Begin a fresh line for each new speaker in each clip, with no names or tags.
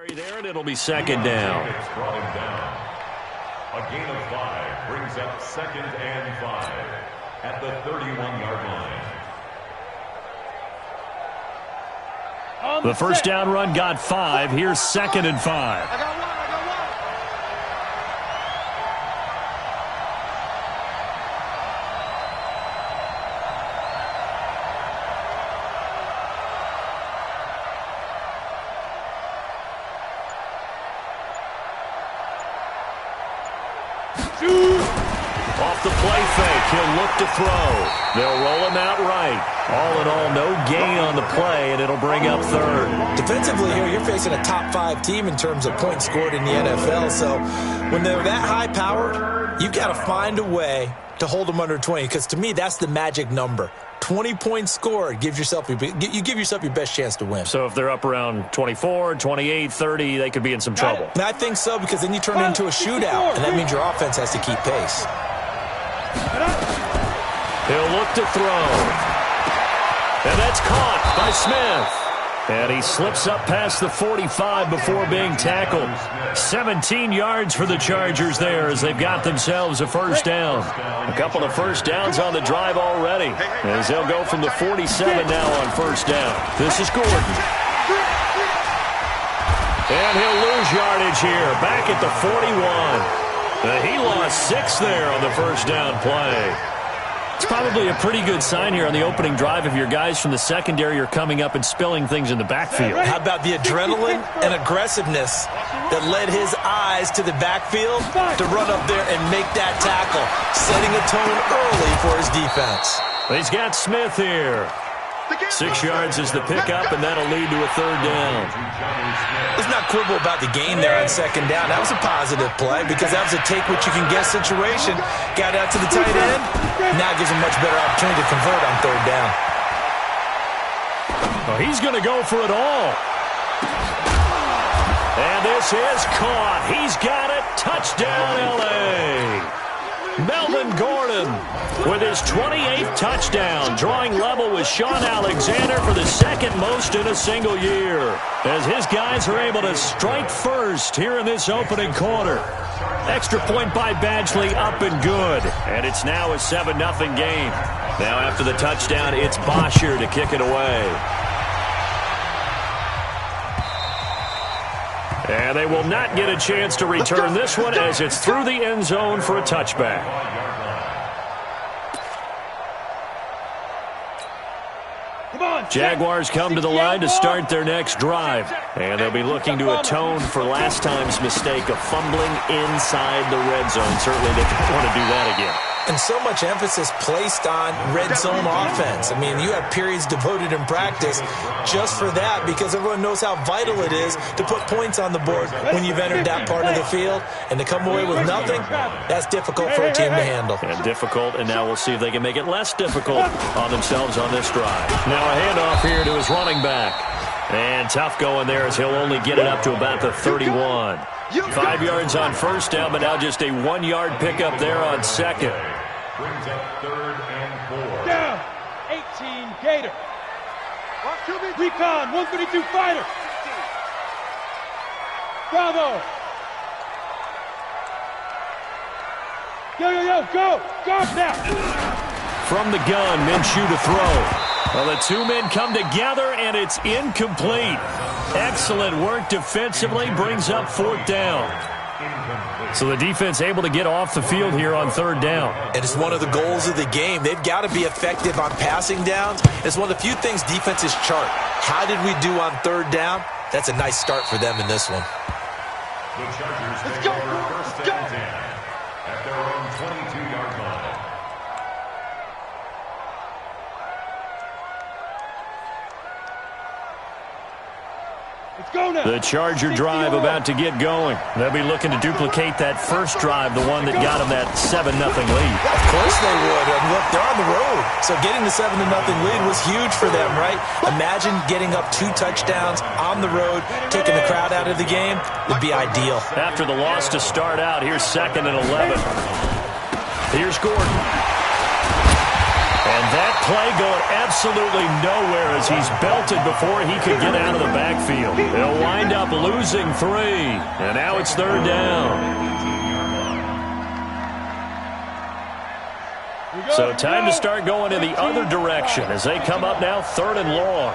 There, and it'll be second down.
It's brought him down. A gain of 5 brings up 2nd and 5 at the 31-yard line.
The first down run got 5. Here's 2nd and 5. Off the play fake, he'll look to throw. They'll roll him out right. All in all, no gain on the play, and it'll bring up 3rd.
Defensively here, you're facing a top-5 team in terms of points scored in the NFL. So when they're that high-powered, you've got to find a way to hold them under 20, because to me, that's the magic number. 20 points scored, you give yourself your best chance to win.
So if they're up around 24, 28, 30, they could be in some trouble.
And I think so, because then you turn it into a shootout, and that means your offense has to keep pace.
He'll look to throw. And that's caught by Smith. And he slips up past the 45 before being tackled. 17 yards for the Chargers there as they've got themselves a first down. A couple of first downs on the drive already as they'll go from the 47 now on first down. This is Gordon. And he'll lose yardage here, back at the 41. He lost 6 there on the first down play. It's probably a pretty good sign here on the opening drive if your guys from the secondary are coming up and spilling things in the backfield.
How about the adrenaline and aggressiveness that led his eyes to the backfield to run up there and make that tackle, setting a tone early for his defense.
He's got Smith here. 6 yards is the pickup, and that'll lead to a 3rd down.
Let's not quibble about the gain there on 2nd down. That was a positive play because that was a take-what-you-can-get situation. Got out to the tight end. Now gives him much better opportunity to convert on 3rd down.
Oh, he's going to go for it all. And this is caught. He's got it. Touchdown, L.A. Melvin Gordon with his 28th touchdown, drawing level with Sean Alexander for the 2nd most in a single year, as his guys are able to strike first here in this opening quarter. Extra point by Badgley, up and good, and it's now a 7-0 game. Now after the touchdown, it's Bosher to kick it away. And they will not get a chance to return this one as it's through the end zone for a touchback. Jaguars come to the line to start their next drive. And they'll be looking to atone for last time's mistake of fumbling inside the red zone. Certainly they don't want to do that again.
And so much emphasis placed on red zone offense. I mean, you have periods devoted in practice just for that because everyone knows how vital it is to put points on the board when you've entered that part of the field. And to come away with nothing, that's difficult for a team to handle.
And difficult, and now we'll see if they can make it less difficult on themselves on this drive. Now a handoff here to his running back. And tough going there as he'll only get it up to about the 31. 5 yards on first down, but now just a 1-yard pickup there on 2nd.
Brings up 3rd and 4.
Down, 18 Gator. Recon, 132 fighter. Bravo. Yo, go. Guard now.
From the gun, Minshew to throw. Well, the 2 men come together, and it's incomplete. Excellent work defensively, brings up 4th down. So the defense able to get off the field here on 3rd down.
And it's one of the goals of the game. They've got to be effective on passing downs. It's one of the few things defenses chart. How did we do on 3rd down? That's a nice start for them in this one.
The Chargers take over 1st and 10 at their own 22-yard line.
The Charger drive about to get going. They'll be looking to duplicate that first drive, the one that got them that 7-0 lead.
Of course they would. And look, they're on the road. So getting the 7-0 lead was huge for them, right? Imagine getting up 2 touchdowns on the road, taking the crowd out of the game. Would be ideal.
After the loss to start out, here's 2nd and 11. Here's Gordon. And that play going absolutely nowhere as he's belted before he could get out of the backfield. They'll wind up losing 3, and now it's 3rd down. So time to start going in the other direction as they come up now 3rd and long.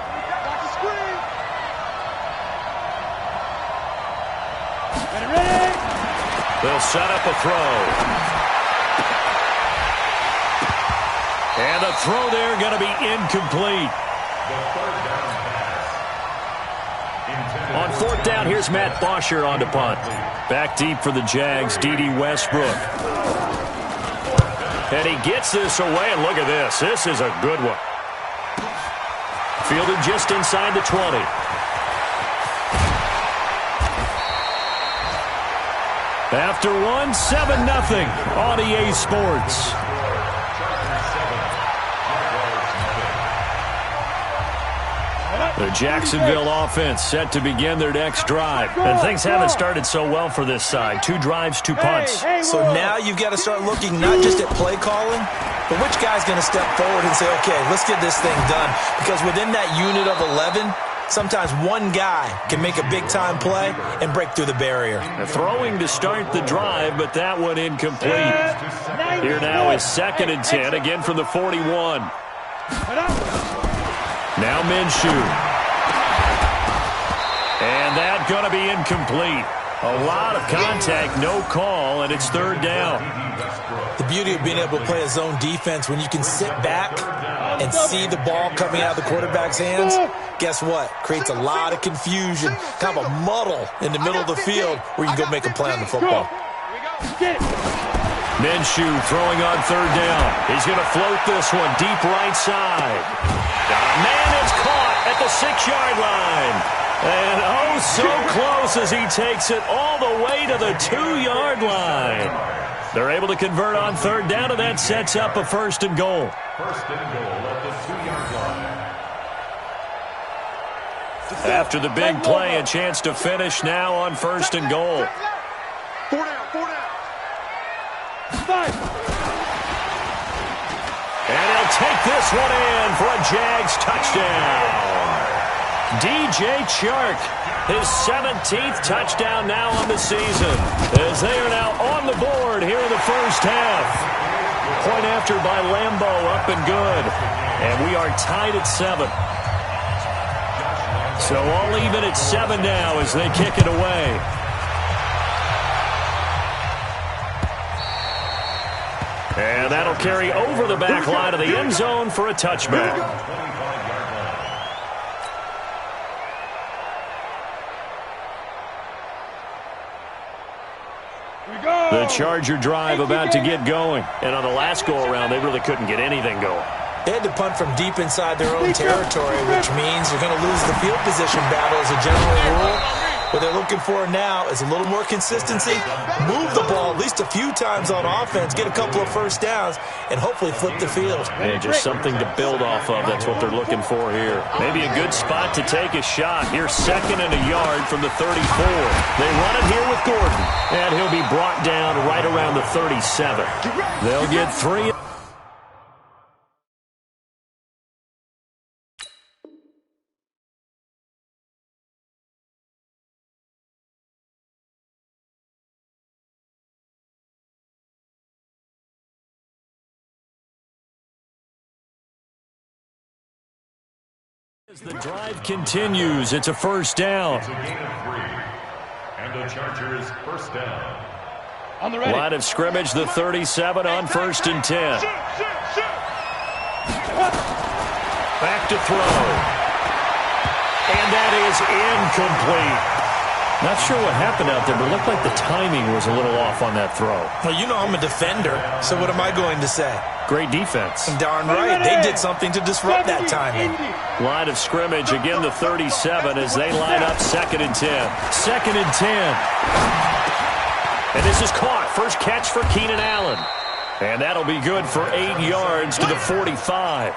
They'll set up a throw. And the throw there going to be incomplete. On 4th down, here's Matt Bosher on to punt. Back deep for the Jags, D.D. Westbrook. And he gets this away, and look at this. This is a good one. Fielded just inside the 20. After one, 7-0 on EA Sports. The Jacksonville offense set to begin their next drive. And things haven't started so well for this side. 2 drives, 2 punts.
So now you've got to start looking not just at play calling, but which guy's going to step forward and say, okay, let's get this thing done. Because within that unit of 11, sometimes one guy can make a big-time play and break through the barrier.
Throwing to start the drive, but that one incomplete. Here now is 2nd and 10, again from the 41. Now Minshew. And that's going to be incomplete. A lot of contact, no call, and it's 3rd down.
The beauty of being able to play a zone defense when you can sit back and see the ball coming out of the quarterback's hands, guess what? Creates a lot of confusion, kind of a muddle in the middle of the field where you can go make a play on the football.
Minshew throwing on 3rd down. He's going to float this one deep right side. Man, it's caught at the 6-yard line. And oh, so close as he takes it all the way to the 2-yard line. They're able to convert on 3rd down, and that sets up a 1st and goal.
1st and goal at the 2-yard line.
After the big play, a chance to finish now on 1st and goal.
4 down. 5.
And he'll take this one in for a Jags touchdown. DJ Chark, his 17th touchdown now on the season, as they are now on the board here in the first half. Point after by Lambeau, up and good. And we are tied at 7. So all even at 7 now as they kick it away. And that'll carry over the back line of the end zone for a touchback. The Charger drive about to get going. And on the last go-around, they really couldn't get anything going.
They had to punt from deep inside their own territory, which means they're going to lose the field position battle as a general rule. What they're looking for now is a little more consistency, move the ball at least a few times on offense, get a couple of 1st downs, and hopefully flip the field.
And just something to build off of. That's what they're looking for here. Maybe a good spot to take a shot. Here's 2nd and a yard from the 34. They run it here with Gordon, and he'll be brought down right around the 37. They'll get 3. As the drive continues, it's a 1st down.
It's a gain of 3. And the Chargers 1st down.
On the ready.
Line of scrimmage, the 37 on 1st and 10. Back to throw. And that is incomplete. Not sure what happened out there, but it looked like the timing was a little off on that throw.
Well, you know I'm a defender, so what am I going to say?
Great defense.
Darn right. They did something to disrupt that timing.
Line of scrimmage, again the 37 as they line up 2nd and 10. 2nd and 10. And this is caught. First catch for Keenan Allen. And that'll be good for 8 yards to the 45.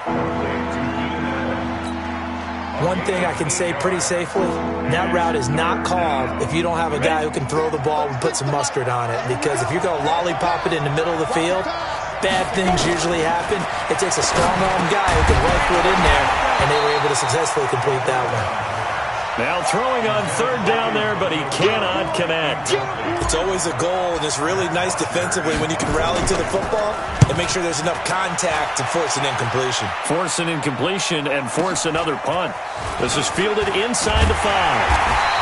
One thing I can say pretty safely, that route is not called if you don't have a guy who can throw the ball and put some mustard on it. Because if you're going to lollipop it in the middle of the field, bad things usually happen. It takes a strong-arm guy who can right foot in there, and they were able to successfully complete that one.
Now throwing on third down there, but he cannot connect.
It's always a goal, and it's really nice defensively when you can rally to the football and make sure there's enough contact to force an incompletion.
Force an incompletion and force another punt. This is fielded inside the 5.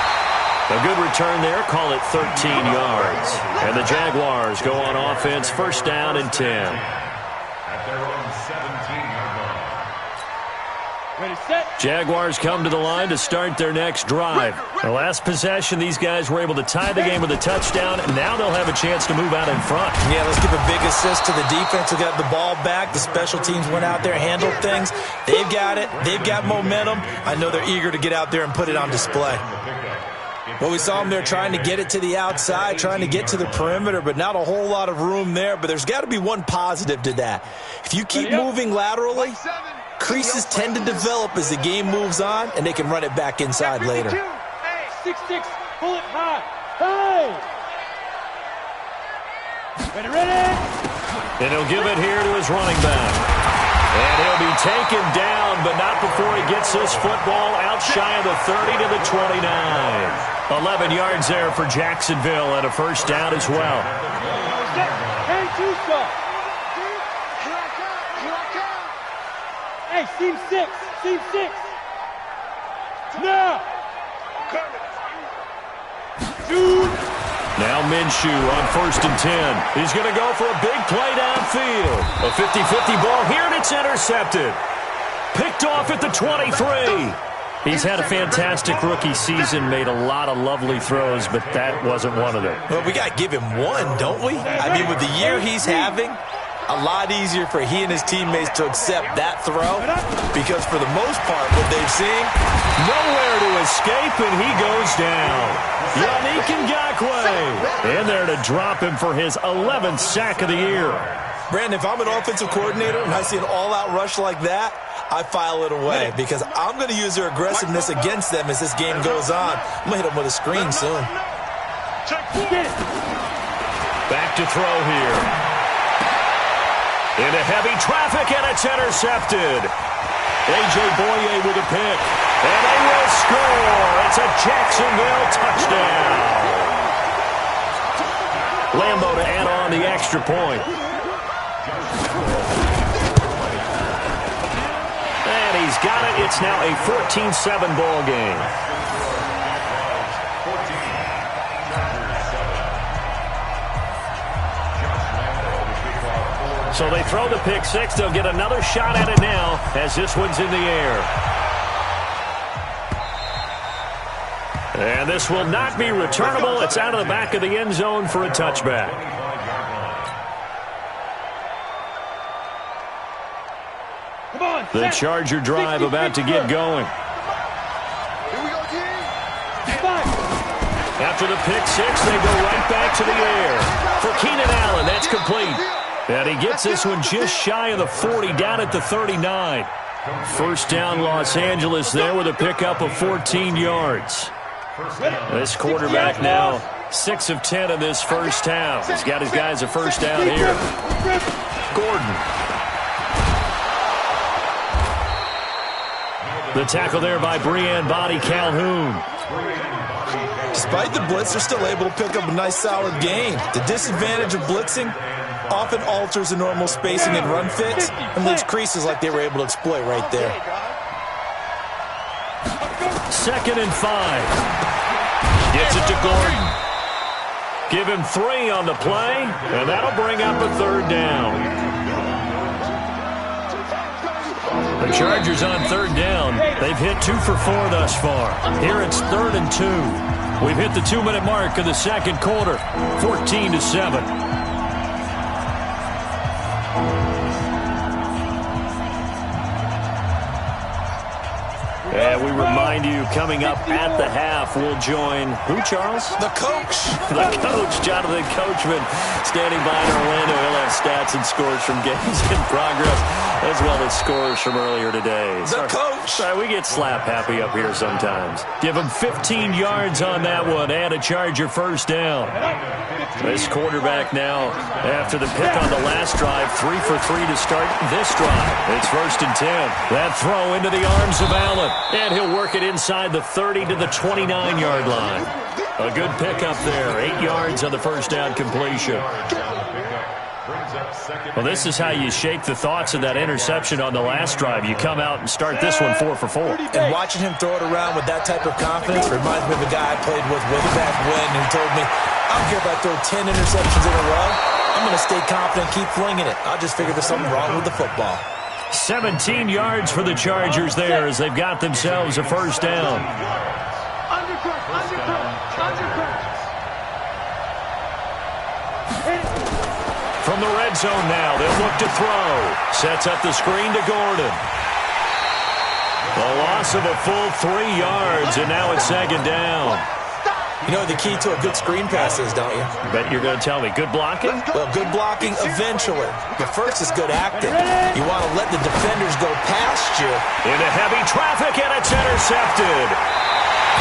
A good return there, call it 13 yards. And the Jaguars go on offense, first down and 10.
At their own 17-yard line.
Ready, set.
Jaguars come to the line to start their next drive. The last possession, these guys were able to tie the game with a touchdown, and now they'll have a chance to move out in front.
Yeah, let's give a big assist to the defense who got the ball back. The special teams went out there, handled things. They've got it. They've got momentum. I know they're eager to get out there and put it on display. Well, we saw them there trying to get it to the outside, trying to get to the perimeter, but not a whole lot of room there. But there's got to be one positive to that. If you keep moving laterally, creases tend to develop as the game moves on, and they can run it back inside later.
6-6, pull it high. Hey! Ready.
And he'll give it here to his running back. And he'll be taken down, but not before he gets this football out shy of the 30 to the 29. 11 yards there for Jacksonville and a first down as well.
Hey, Tusa. Hey, seam 6. Now. Shoot.
Now Minshew on first and 10. He's going to go for a big play downfield. A 50-50 ball here, and it's intercepted. Picked off at the 23. He's had a fantastic rookie season, made a lot of lovely throws, but that wasn't one of them.
Well, we got to give him one, don't we? I mean, with the year he's having, a lot easier for he and his teammates to accept that throw, because for the most part, what they've seen,
nowhere to escape, and he goes down. Yannick Ngakoue in there to drop him for his 11th sack of the year.
Brandon, if I'm an offensive coordinator and I see an all-out rush like that, I file it away because I'm going to use their aggressiveness against them as this game goes on. I'm going to hit them with a screen soon.
Back to throw here. Into heavy traffic, and it's intercepted. A.J. Boye with a pick. And they will score. It's a Jacksonville touchdown. Lambo to add on the extra point. And he's got it. It's now a 14-7 ball game. So they throw the pick six. They'll get another shot at it now as this one's in the air. And this will not be returnable. It's out of the back of the end zone for a touchback. The Charger drive about to get going. After the pick six, they go right back to the air. For Keenan Allen, that's complete. And he gets this one just shy of the 40, down at the 39. First down, Los Angeles there with a pickup of 14 yards. This quarterback now 6 of 10 in this first half. He's got his guys a first down here. Gordon. The tackle there by Breanne Body Calhoun.
Despite the blitz, they're still able to pick up a nice solid gain. The disadvantage of blitzing often alters the normal spacing and run fits and leaves creases like they were able to exploit right there.
2nd and 5. Gets it to Gordon. Give him 3 on the play, and that'll bring up a 3rd down. The Chargers on 3rd down. They've hit 2 for 4 thus far. Here it's 3rd and 2. We've hit the 2-minute mark of the second quarter. 14-7. And we remind you, coming up at the half, we'll join who, Charles?
The coach.
The coach, Jonathan Coachman, standing by in Orlando. He'll have stats and scores from games in progress, as well as scores from earlier today.
The coach.
Sorry, we get slap happy up here sometimes. Give him 15 yards on that one and a Charger first down. This quarterback now, after the pick on the last drive, 3 for 3 to start this drive. It's 1st and 10. That throw into the arms of Allen. And he'll work it inside the 30 to the 29-yard line. A good pickup there. 8 yards on the first down completion. Well, this is how you shake the thoughts of that interception on the last drive. You come out and start this one 4 for 4.
And watching him throw it around with that type of confidence reminds me of a guy I played with way back when who told me, I don't care if I throw 10 interceptions in a row. I'm going to stay confident and keep flinging it. I'll just figure there's something wrong with the football.
17 yards for the Chargers there as they've got themselves a first down. From the red zone now, they'll look to throw. Sets up the screen to Gordon. A loss of a full 3 yards, and now it's 2nd down.
You know the key to a good screen pass is, don't you?
Bet you're going to tell me. Good blocking?
Well, good blocking eventually. But first is good acting. You want to let the defenders go past you.
Into heavy traffic, and it's intercepted.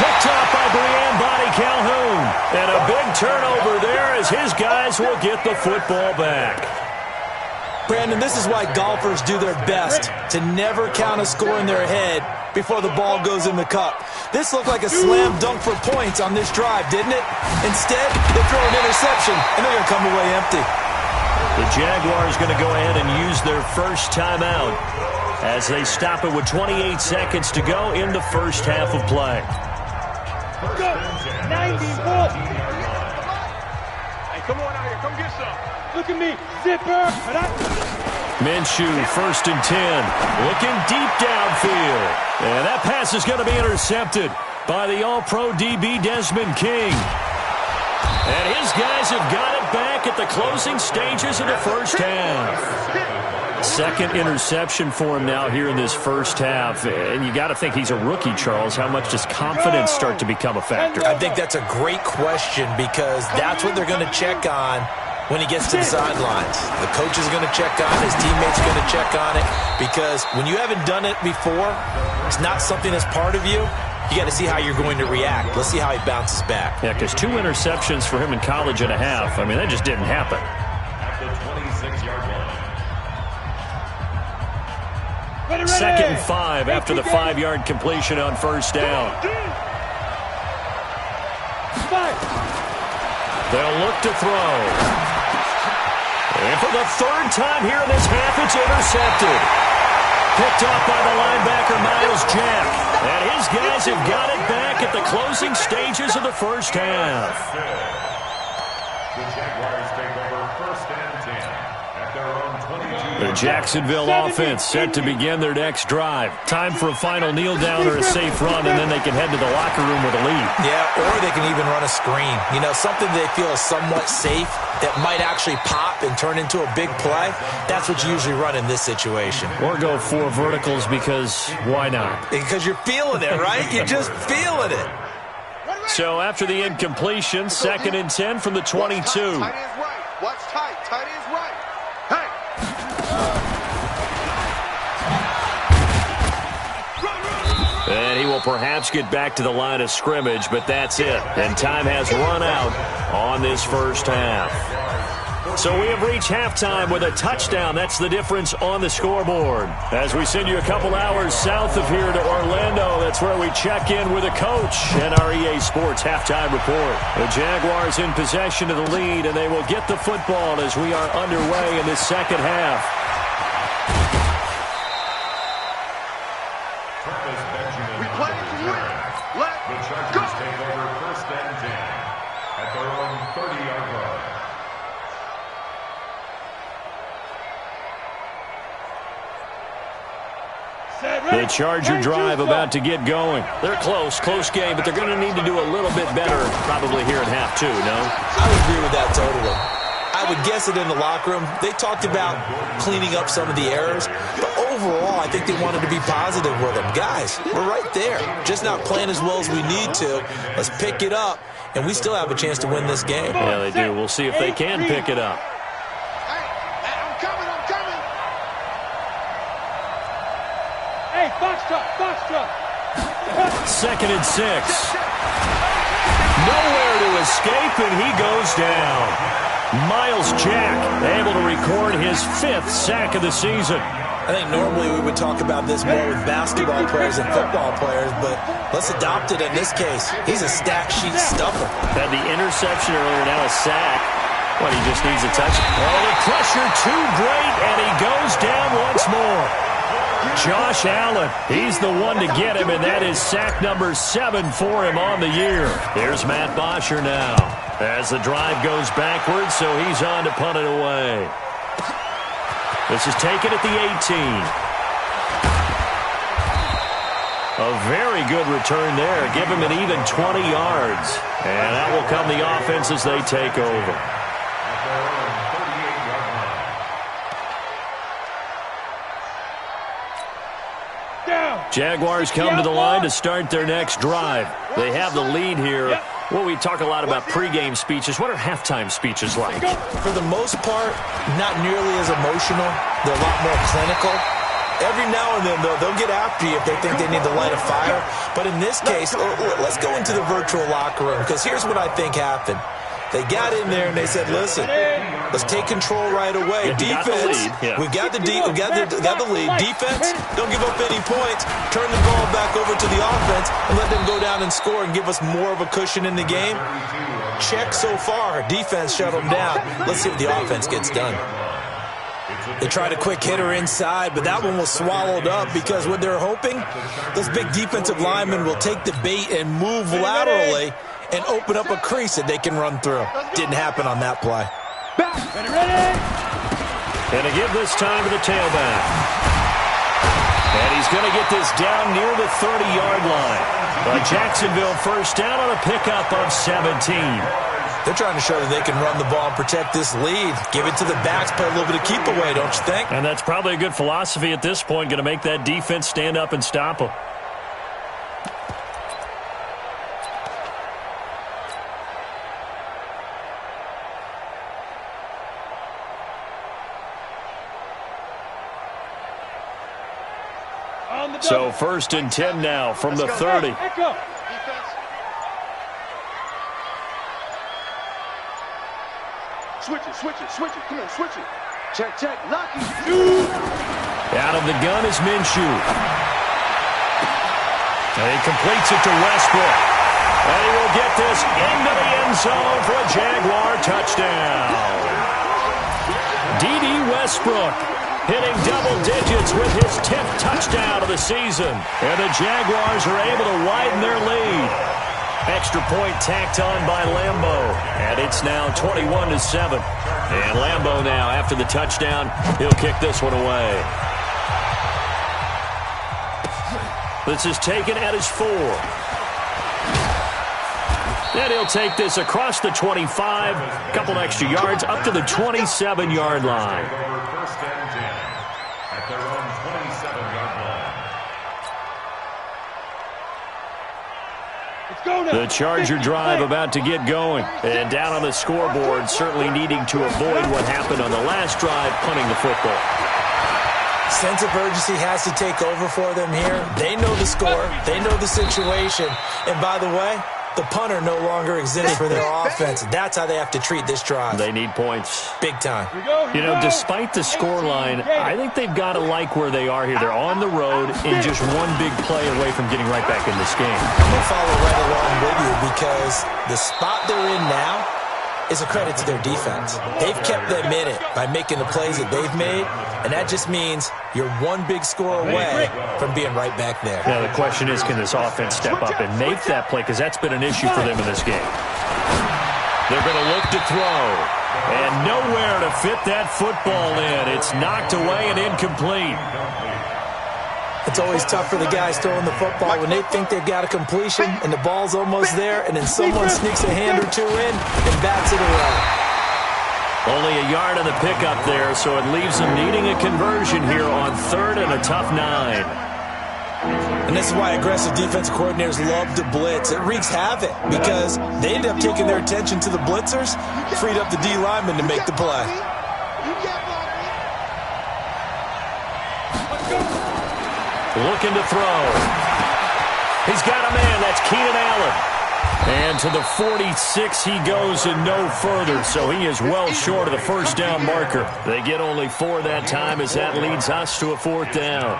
Picked up by Brianne Bonnie Calhoun. And a big turnover there as his guys will get the football back.
Brandon, this is why golfers do their best to never count a score in their head before the ball goes in the cup. This looked like a slam dunk for points on this drive, didn't it? Instead, they throw an interception, and they're going to come away empty.
The Jaguars going to go ahead and use their first timeout as they stop it with 28 seconds to go in the first half of play.
Go. 94. Hey, come on out here. Come get some. Look at me. Zipper.
Minshew, 1st and 10. Looking deep downfield. And that pass is going to be intercepted by the All-Pro DB Desmond King. And his guys have got it back at the closing stages of the first half. Second interception for him now here in this first half. And you got to think he's a rookie, Charles. How much does confidence start to become a factor?
I think that's a great question because that's what they're going to check on when he gets to the sidelines. The coach is going to check on it. His teammates are going to check on it because when you haven't done it before, it's not something that's part of you. You got to see how you're going to react. Let's see how he bounces back.
Yeah, because 2 interceptions for him in college and a half. I mean, that just didn't happen.
At the 26-yard line.
2nd and 5 after the 5-yard completion on first down. They'll look to throw. And for the 3rd time here in this half, it's intercepted. Picked off by the linebacker, Miles Jack. And his guys have got it back at the closing stages of the first half.
The Jaguars take over 1st and 10 at their own 22.
The Jacksonville offense set to begin their next drive. Time for a final kneel down or a safe run, and then they can head to the locker room with a lead.
Yeah, or they can even run a screen. You know, something they feel is somewhat safe that might actually pop and turn into a big play. That's what you usually run in this situation.
Or go 4 verticals because why not?
Because you're feeling it, right? You're just feeling it.
So after the incompletion, 2nd and 10 from the 22.
Tight is right. Watch tight. Tight is right. Hey.
And he will perhaps get back to the line of scrimmage, but that's it. And time has run out on this first half. So we have reached halftime with a touchdown. That's the difference on the scoreboard. As we send you a couple hours south of here to Orlando, that's where we check in with a coach and our EA Sports halftime report. The Jaguars in possession of the lead, and they will get the football as we are underway in the second half.
We play to win.
The Chargers take over 1st and 10 at their own 30-yard line.
The Charger drive about to get going. They're close game, but they're going to need to do a little bit better probably here in half 2, no?
I would agree with that totally. I would guess it in the locker room. They talked about cleaning up some of the errors, but overall, I think they wanted to be positive with him. Guys, we're right there. Just not playing as well as we need to. Let's pick it up, and we still have a chance to win this game.
Yeah, they do. We'll see if they can pick it up.
I'm coming.
Hey, box truck.
2nd and 6. Nowhere to escape, and he goes down. Miles Jack able to record his 5th sack of the season.
I think normally we would talk about this more with basketball players and football players, but let's adopt it in this case. He's a stat sheet stuffer.
Had the interception earlier, now a sack. Well, he just needs a touch. Oh, the pressure too great, and he goes down once more. Josh Allen, he's the one to get him, and that is sack number 7 for him on the year. Here's Matt Bosher now as the drive goes backwards, so he's on to punt it away. This is taken at the 18. A very good return there. Give him an even 20 yards. And that will come the offense as they take over. Jaguars come to the line to start their next drive. They have the lead here. Well, we talk a lot about pregame speeches. What are halftime speeches like?
For the most part, not nearly as emotional. They're a lot more clinical. Every now and then, though, they'll get after you if they think they need to light a fire. But in this case, let's go into the virtual locker room, because here's what I think happened. They got in there and they said, listen, let's take control right away. Defense, we've got the lead. Defense, don't give up any points. Turn the ball back over to the offense and let them go down and score and give us more of a cushion in the game. Check so far. Defense shut them down. Let's see what the offense gets done. They tried a quick hitter inside, but that one was swallowed up because what they're hoping, those big defensive linemen will take the bait and move laterally and open up a crease that they can run through. Didn't happen on that play.
Going to give this time to the tailback. And he's going to get this down near the 30-yard line. But Jacksonville first down on a pickup of 17.
They're trying to show that they can run the ball and protect this lead. Give it to the backs, play a little bit of keep away, don't you think?
And that's probably a good philosophy at this point, going to make that defense stand up and stop them. So 1st and 10 now from the 30.
Switch it. Come on, switch it. Check. Lucky.
Out of the gun is Minshew. And he completes it to Westbrook. And he will get this into the end zone for a Jaguar touchdown. D.D. Westbrook hitting double digits with his 10th touchdown of the season. And the Jaguars are able to widen their lead. Extra point tacked on by Lambeau. And it's now 21-7. And Lambeau now, after the touchdown, he'll kick this one away. This is taken at his 4. Then he'll take this across the 25. A couple extra yards up to the 27-yard line.
First and 10 at their own 27-yard line.
The Charger drive about to get going. And down on the scoreboard, certainly needing to avoid what happened on the last drive, punting the football.
Sense of urgency has to take over for them here. They know the score. They know the situation. And by the way, the punter no longer exists for their offense. That's how they have to treat this drive.
They need points.
Big time.
You know, despite the scoreline, I think they've got to like where they are here. They're on the road and just one big play away from getting right back in this game.
I'm going to follow right along with you because the spot they're in now is a credit to their defense. They've kept them in it by making the plays that they've made, and that just means you're one big score away from being right back there.
Now, the question is, can this offense step up and make that play? Because that's been an issue for them in this game. They're going to look to throw, and nowhere to fit that football in. It's knocked away and incomplete.
It's always tough for the guys throwing the football when they think they've got a completion and the ball's almost there, and then someone sneaks a hand or two in and bats it away.
Only a yard on the pickup there, so it leaves them needing a conversion here on 3rd and a tough 9.
And this is why aggressive defensive coordinators love to blitz. It wreaks havoc because they end up taking their attention to the blitzers, freed up the D lineman to make the play.
Looking to throw. He's got a man. That's Keenan Allen. And to the 46 he goes and no further, so he is well short of the first down marker. They get only 4 that time as that leads us to a 4th down.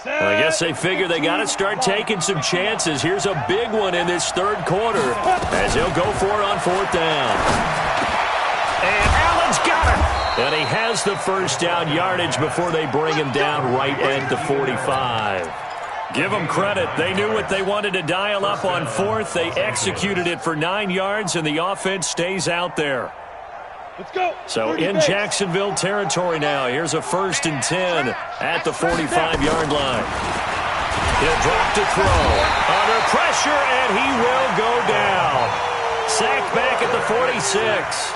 I guess they figure they got to start taking some chances. Here's a big one in this 3rd quarter as he'll go for it on 4th down. And Allen's got it. And he has the first down yardage before they bring him down right at the 45. Give them credit. They knew what they wanted to dial up on 4th. They executed it for 9 yards, and the offense stays out there.
Let's go.
So in Jacksonville territory now. Here's a 1st and 10 at the 45-yard line. He'll drop to throw. Under pressure, and he will go down. Sacked back at the 46.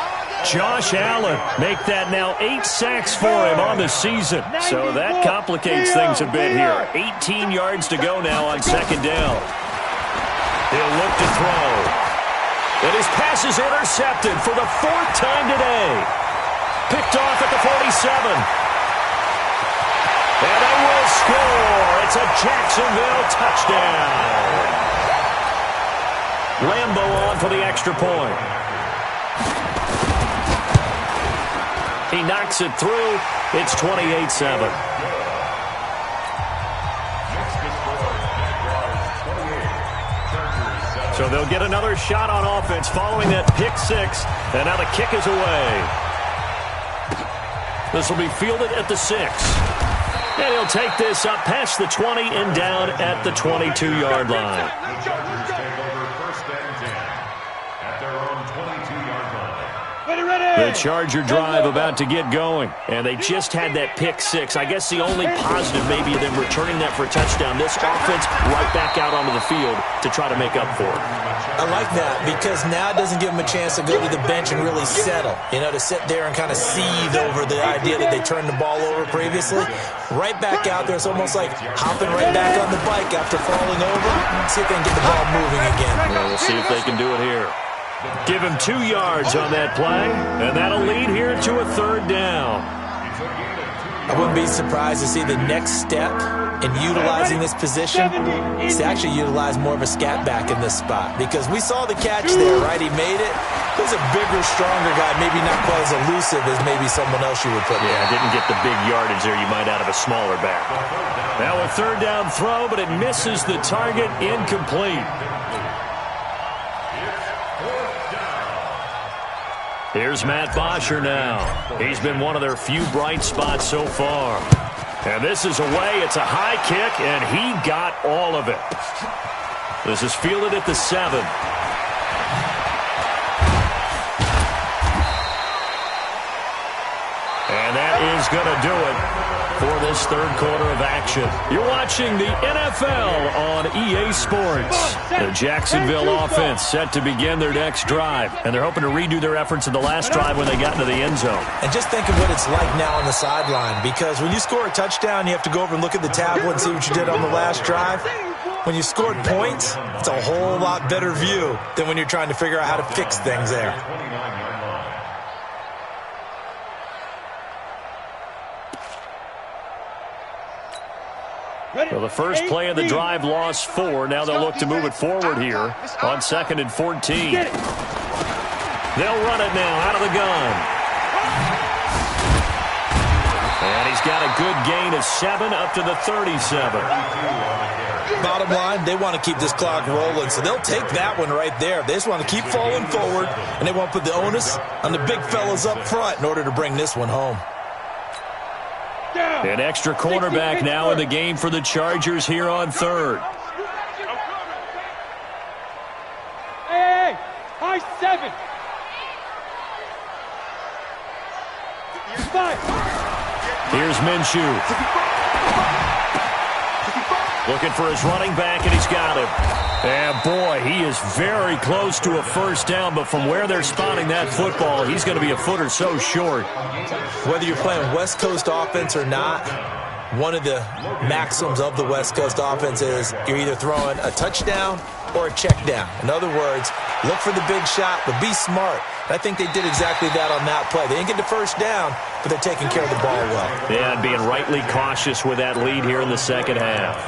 Josh Allen make that now 8 sacks for him on the season. So that complicates things a bit here. 18 yards to go now on 2nd down. He'll look to throw. And his pass is intercepted for the 4th time today. Picked off at the 47. And they will score. It's a Jacksonville touchdown. Lambo on for the extra point. He knocks it through. It's 28-7. So they'll get another shot on offense following that pick 6. And now the kick is away. This will be fielded at the 6. And he'll take this up past the 20 and down at the 22-yard line.
The Chargers take over 1st and 10 at their own 22-yard line.
The Charger drive about to get going. And they just had that pick 6. I guess the only positive maybe of them returning that for a touchdown. This offense right back out onto the field to try to make up for it.
I like that because now it doesn't give them a chance to go to the bench and really settle. You know, to sit there and kind of seethe over the idea that they turned the ball over previously. Right back out there. It's almost like hopping right back on the bike after falling over. See if they can get the ball moving again.
Well, we'll see if they can do it here. Give him 2 yards on that play, and that'll lead here to a 3rd down.
I wouldn't be surprised to see the next step in utilizing this position is to actually utilize more of a scat back in this spot. Because we saw the catch there, right? He made it. He was a bigger, stronger guy, maybe not quite as elusive as maybe someone else you would put there.
Yeah, didn't get the big yardage there you might out of a smaller back. Now a 3rd down throw, but it misses the target, incomplete. Here's Matt Bosher now. He's been one of their few bright spots so far. And this is away. It's a high kick, and he got all of it. This is fielded at the 7. And that is going to do it for this 3rd quarter of action. You're watching the NFL on EA Sports. The Jacksonville offense set to begin their next drive, and they're hoping to redo their efforts in the last drive when they got into the end zone.
And just think of what it's like now on the sideline, because when you score a touchdown, you have to go over and look at the tablet and see what you did on the last drive. When you scored points, it's a whole lot better view than when you're trying to figure out how to fix things there.
Well, the first play of the drive lost 4. Now they'll look to move it forward here on 2nd and 14. They'll run it now out of the gun. And he's got a good gain of 7 up to the 37.
Bottom line, they want to keep this clock rolling, so they'll take that one right there. They just want to keep falling forward, and they want to put the onus on the big fellas up front in order to bring this one home.
An extra cornerback now in the game for the Chargers here on 3rd.
Hey, high 7.
5. Here's Minshew. Looking for his running back, and he's got him. And, boy, he is very close to a first down, but from where they're spotting that football, he's going to be a foot or so short.
Whether you're playing West Coast offense or not, one of the maxims of the West Coast offense is you're either throwing a touchdown or a check down. In other words, look for the big shot, but be smart. And I think they did exactly that on that play. They didn't get the first down, but they're taking care of the ball well.
Yeah, and being rightly cautious with that lead here in the second half.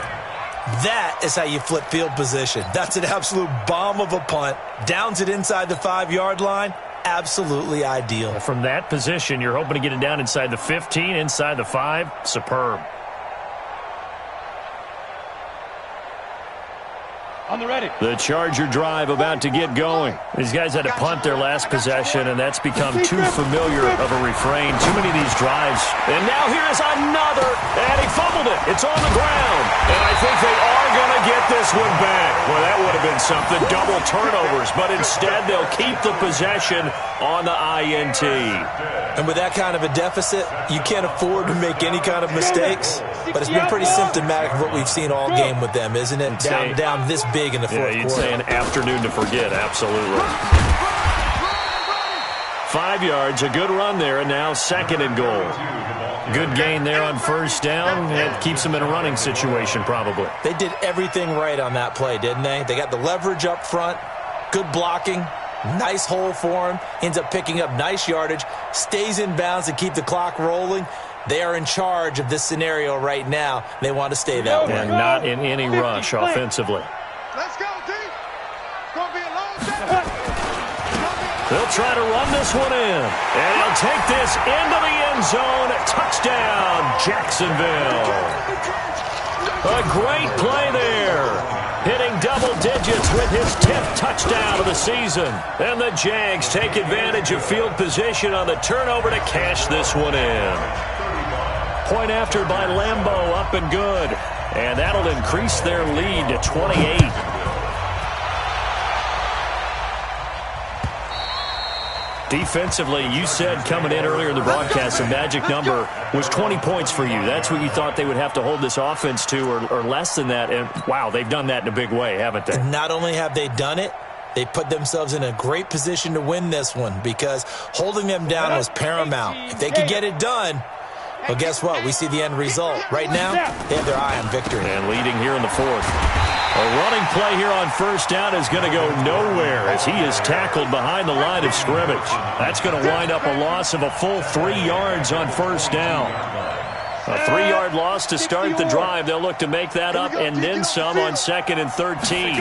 That is how you flip field position. That's an absolute bomb of a punt. Downs it inside the 5-yard line. Absolutely ideal.
From that position, you're hoping to get it down inside the 15, inside the 5. Superb.
On the ready.
The Charger drive about to get going. These guys had to punt their last possession, and that's become too familiar of a refrain. Too many of these drives. And now here is another, and he fumbled it. It's on the ground. And I think they are going to get this one back. Well, that would have been something. Double turnovers, but instead they'll keep the possession on the INT.
And with that kind of a deficit, you can't afford to make any kind of mistakes. But it's been pretty symptomatic of what we've seen all game with them, isn't it? Down this big in the fourth quarter.
You'd say an afternoon to forget, absolutely. 5 yards, a good run there, and now 2nd and goal. Good gain there on first down. It keeps them in a running situation, probably.
They did everything right on that play, didn't they? They got the leverage up front, good blocking, nice hole for him, ends up picking up nice yardage, stays in bounds to keep the clock rolling. They are in charge of this scenario right now. They want to stay that way.
And not in any rush offensively.
Let's go, D. It's going to be a long day.
They'll try to run this one in. And he'll take this into the end zone. Touchdown, Jacksonville. A great play there. Hitting double digits with his 10th touchdown of the season. And the Jags take advantage of field position on the turnover to cash this one in. Point after by Lambeau, up and good. And that'll increase their lead to 28. Defensively, you said coming in earlier in the broadcast, the magic number was 20 points for you. That's what you thought they would have to hold this offense to, or less than that. And, wow, they've done that in a big way, haven't they?
Not only have they done it, they put themselves in a great position to win this one because holding them down was paramount. If they could get it done, well, guess what? We see the end result. Right now, they have their eye on victory.
And leading here in the 4th. A running play here on first down is going to go nowhere as he is tackled behind the line of scrimmage. That's going to wind up a loss of a full 3 yards on first down. A 3-yard loss to start the drive. They'll look to make that up and then some on 2nd and 13.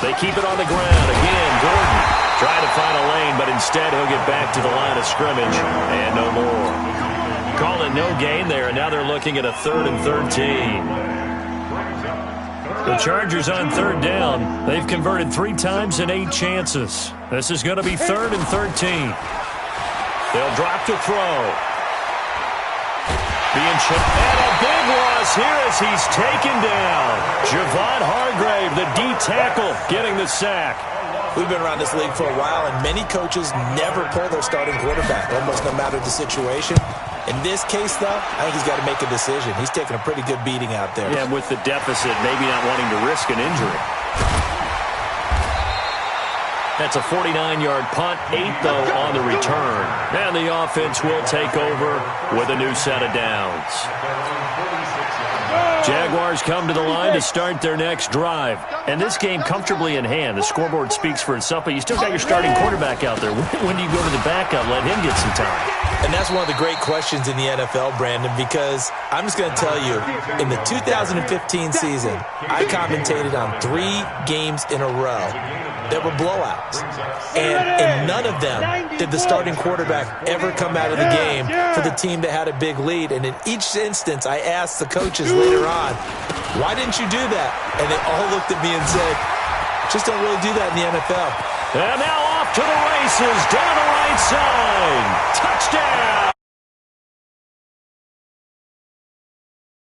They keep it on the ground. Again, Gordon trying to find a lane, but instead he'll get back to the line of scrimmage and no more. Call it no gain there, and now they're looking at a 3rd and 13. The Chargers on 3rd down. They've converted 3 times in 8 chances. This is going to be 3rd and 13. They'll drop to throw. And a big loss here as he's taken down. Javon Hargrave, the D tackle, getting the sack.
We've been around this league for a while, and many coaches never pull their starting quarterback, almost no matter the situation. In this case, though, I think he's got to make a decision. He's taking a pretty good beating out there.
Yeah, with the deficit, maybe not wanting to risk an injury. That's a 49-yard punt, 8, though, on the return. And the offense will take over with a new set of downs. Jaguars come to the line to start their next drive. And this game comfortably in hand. The scoreboard speaks for itself, but you still got your starting quarterback out there. When do you go to the backup, let him get some time?
And that's one of the great questions in the NFL, Brandon, because I'm just going to tell you, in the 2015 season, I commentated on 3 games in a row that were blowouts. And in none of them did the starting quarterback ever come out of the game for the team that had a big lead. And in each instance, I asked the coaches later on, why didn't you do that? And they all looked at me and said, just don't really do that in the NFL.
And now off to the races, down the right side.